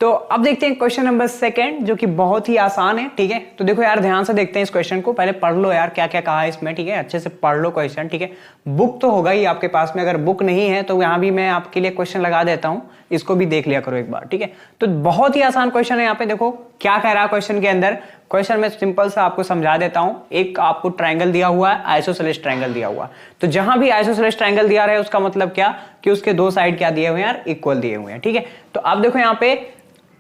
तो अब देखते हैं क्वेश्चन नंबर सेकंड, जो कि बहुत ही आसान है। ठीक है, तो देखो यार ध्यान से देखते हैं इस क्वेश्चन को, पहले पढ़ लो यार क्या क्या कहा है इसमें। ठीक है, अच्छे से पढ़ लो क्वेश्चन। ठीक है, बुक तो होगा ही आपके पास में, अगर बुक नहीं है तो यहाँ भी मैं आपके लिए क्वेश्चन लगा देता हूँ, इसको भी देख लिया करो एक बार। ठीक है, तो बहुत ही आसान क्वेश्चन है। यहाँ पे देखो क्या कह रहा है क्वेश्चन के अंदर। क्वेश्चन में सिंपल सा आपको समझा देता हूं। एक आपको ट्रायंगल दिया हुआ है, आइसोसेलेस ट्रायंगल दिया हुआ है। तो जहां भी आइसोसेलेस ट्रायंगल दिया रहा है उसका मतलब क्या कि उसके दो साइड क्या दिए हुए हैं यार, इक्वल दिए हुए हैं। ठीक है, तो आप देखो यहाँ पे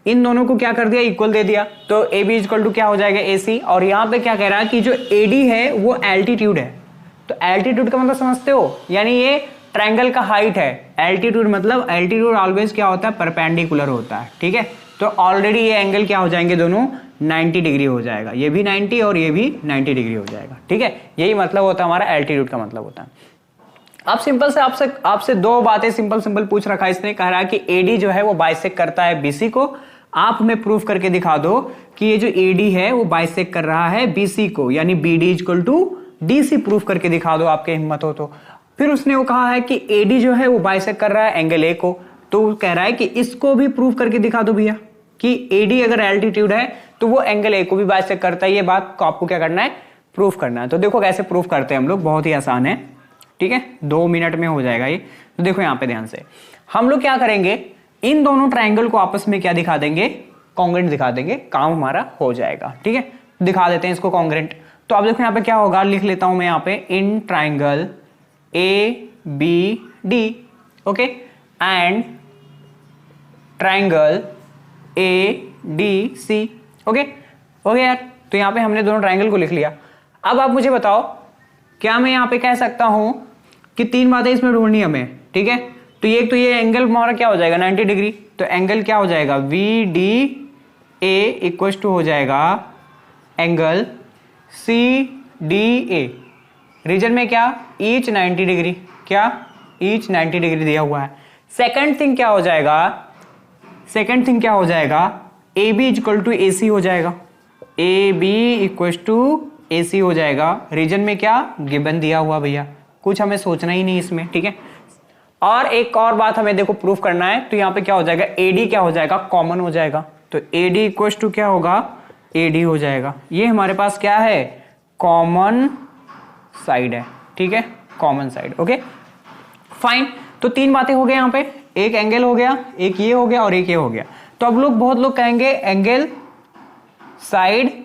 इन दोनों को क्या कर दिया, इक्वल दे दिया, तो ए बी इक्वल टू क्या हो जाएगा, ए सी। और यहाँ पे क्या कह रहा है कि जो ए डी है वो एल्टीट्यूड है। तो एल्टीट्यूड का मतलब समझते हो, यानी ये ट्रायंगल का हाइट है। एल्टीट्यूड मतलब एल्टीट्यूड ऑलवेज क्या होता है, परपेंडिकुलर होता है। ठीक है, तो ऑलरेडी ये एंगल क्या हो जाएंगे, दोनों 90 डिग्री हो जाएगा, ये भी 90 और ये भी 90 डिग्री हो जाएगा। ठीक है, यही मतलब होता है हमारा एल्टीट्यूड का मतलब होता है। अब सिंपल से आपसे दो बातें सिंपल पूछ रखा है इसने। कह रहा है कि एडी जो है वो बाइसेक्ट करता है बीसी को। आप हमें प्रूफ करके दिखा दो कि ये जो एडी है वो बाइसेक्ट कर रहा है बीसी को, यानी BD equal to DC. Proof करके दिखा दो आपके हिम्मत हो तो। फिर उसने वो कहा है कि एडी जो है वो बाइसेक्ट कर रहा है एंगल ए को, तो कह रहा है कि इसको भी प्रूफ करके दिखा दो भैया कि एडी अगर एल्टीट्यूड है तो वो एंगल ए को भी बाइसेक्ट करता है। ये बात को आपको क्या करना है, प्रूफ करना है। तो देखो कैसे प्रूफ करते हैं हम लोग, बहुत ही आसान है। ठीक है, 2 मिनट में हो जाएगा ये। तो देखो यहाँ पे ध्यान से हम लोग क्या करेंगे, इन दोनों ट्रायंगल को आपस में क्या दिखा देंगे, कॉन्ग्रेंट दिखा देंगे, काम हमारा हो जाएगा। ठीक है, दिखा देते हैं इसको कॉन्ग्रेंट। तो आप देखो यहाँ पे क्या होगा, लिख लेता हूं मैं यहाँ पे, in triangle A B D, okay, and triangle A D C, okay यार। तो यहाँ पे हमने दोनों ट्रायंगल को लिख लिया। अब आप मुझे बताओ, क्या मैं यहाँ पे कह सकता हूं कि 3 बातें इसमें ढूंढनी हमें। ठीक है, तो ये एंगल हमारा क्या हो जाएगा, 90 डिग्री। तो एंगल क्या हो जाएगा, B D A equal to हो जाएगा angle C D A. Reason में क्या, ईच 90 डिग्री, क्या ईच 90 डिग्री दिया हुआ है। सेकंड थिंग क्या हो जाएगा, A B equal to A C हो जाएगा, A B equal to A C हो जाएगा। रीजन में क्या, गिवन दिया हुआ भैया, कुछ हमें सोचना ही नहीं इसमें। ठीक है, और एक और बात हमें देखो प्रूफ करना है। तो यहाँ पे क्या हो जाएगा, एडी क्या हो जाएगा, कॉमन हो जाएगा। तो एडी इक्वल टू क्या होगा, एडी हो जाएगा। ये हमारे पास क्या है, कॉमन साइड है। ठीक है, कॉमन साइड, ओके फाइन। तो 3 बातें हो गई यहाँ पे, एक एंगल हो गया, एक ये हो गया और एक ये हो गया। तो अब बहुत लोग कहेंगे एंगल साइड,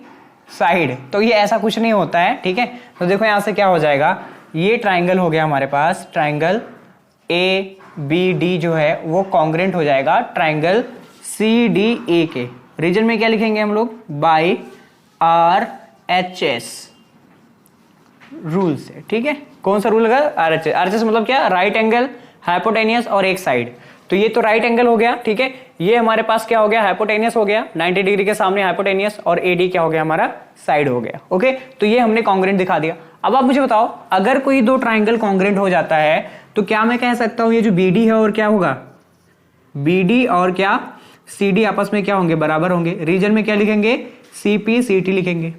तो ये ऐसा कुछ नहीं होता है। ठीक है, तो देखो यहां से क्या हो जाएगा, ये ट्राइंगल हो गया हमारे पास, ट्राइंगल ए बी डी जो है वो कॉन्ग्रेंट हो जाएगा ट्राइंगल सी डी ए के। रीजन में क्या लिखेंगे हम लोग, by R H S rule से। ठीक है, कौन सा रूल लगा, R H S. R H S मतलब क्या, राइट एंगल, हाइपोटेनियस और एक साइड। तो ये तो राइट एंगल हो गया। ठीक है, ये हमारे पास क्या हो गया, हाइपोटेनियस हो गया, 90 डिग्री के सामने हाइपोटेनियस, और एडी क्या हो गया हमारा, साइड हो गया। ओके, तो ये हमने कॉन्ग्रेंट दिखा दिया। अब आप मुझे बताओ, अगर कोई 2 ट्राइंगल कॉन्ग्रेंट हो जाता है तो क्या मैं कह सकता हूं ये जो बीडी है और क्या होगा, बीडी और क्या सीडी आपस में क्या होंगे, बराबर होंगे। रीजन में क्या लिखेंगे, सीपी सीटी लिखेंगे।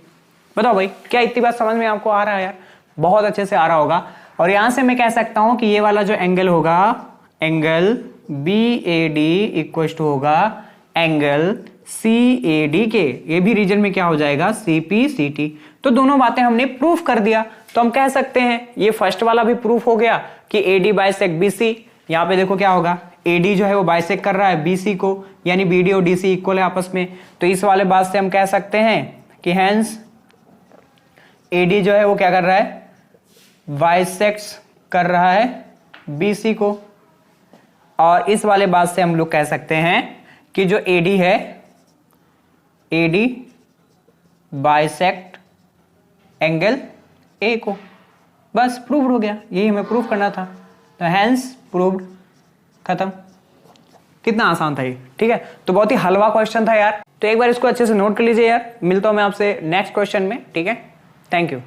बताओ भाई, क्या इतनी बात समझ में आपको आ रहा है यार, बहुत अच्छे से आ रहा होगा। और यहां से मैं कह सकता हूं कि ये वाला जो एंगल होगा, angle B A D equal to होगा एंगल सी ए डी के। ये भी रीजन में क्या हो जाएगा, सीपी सीटी। तो दोनों बातें हमने प्रूफ कर दिया। तो हम कह सकते हैं ये फर्स्ट वाला भी प्रूफ हो गया कि एडी बाइसेक्ट बीसी। यहां पे देखो क्या होगा, एडी जो है वो बाइसेक्ट कर रहा है बीसी को, यानी बीडी और डीसी इक्वल है आपस में। तो इस वाले बात से हम कह सकते हैं कि हेंस एडी जो है वो क्या कर रहा है, बाइसेक्ट कर रहा है बीसी को। और इस वाले बात से हम लोग कह सकते हैं कि जो एडी है, एडी बाइसेक्ट एंगल ए को। बस प्रूव्ड हो गया, यही हमें प्रूफ करना था। तो हेंस प्रूव्ड, खत्म। कितना आसान था ये। ठीक है, तो बहुत ही हलवा क्वेश्चन था यार। तो एक बार इसको अच्छे से नोट कर लीजिए यार। मिलता हूं मैं आपसे नेक्स्ट क्वेश्चन में। ठीक है, थैंक यू।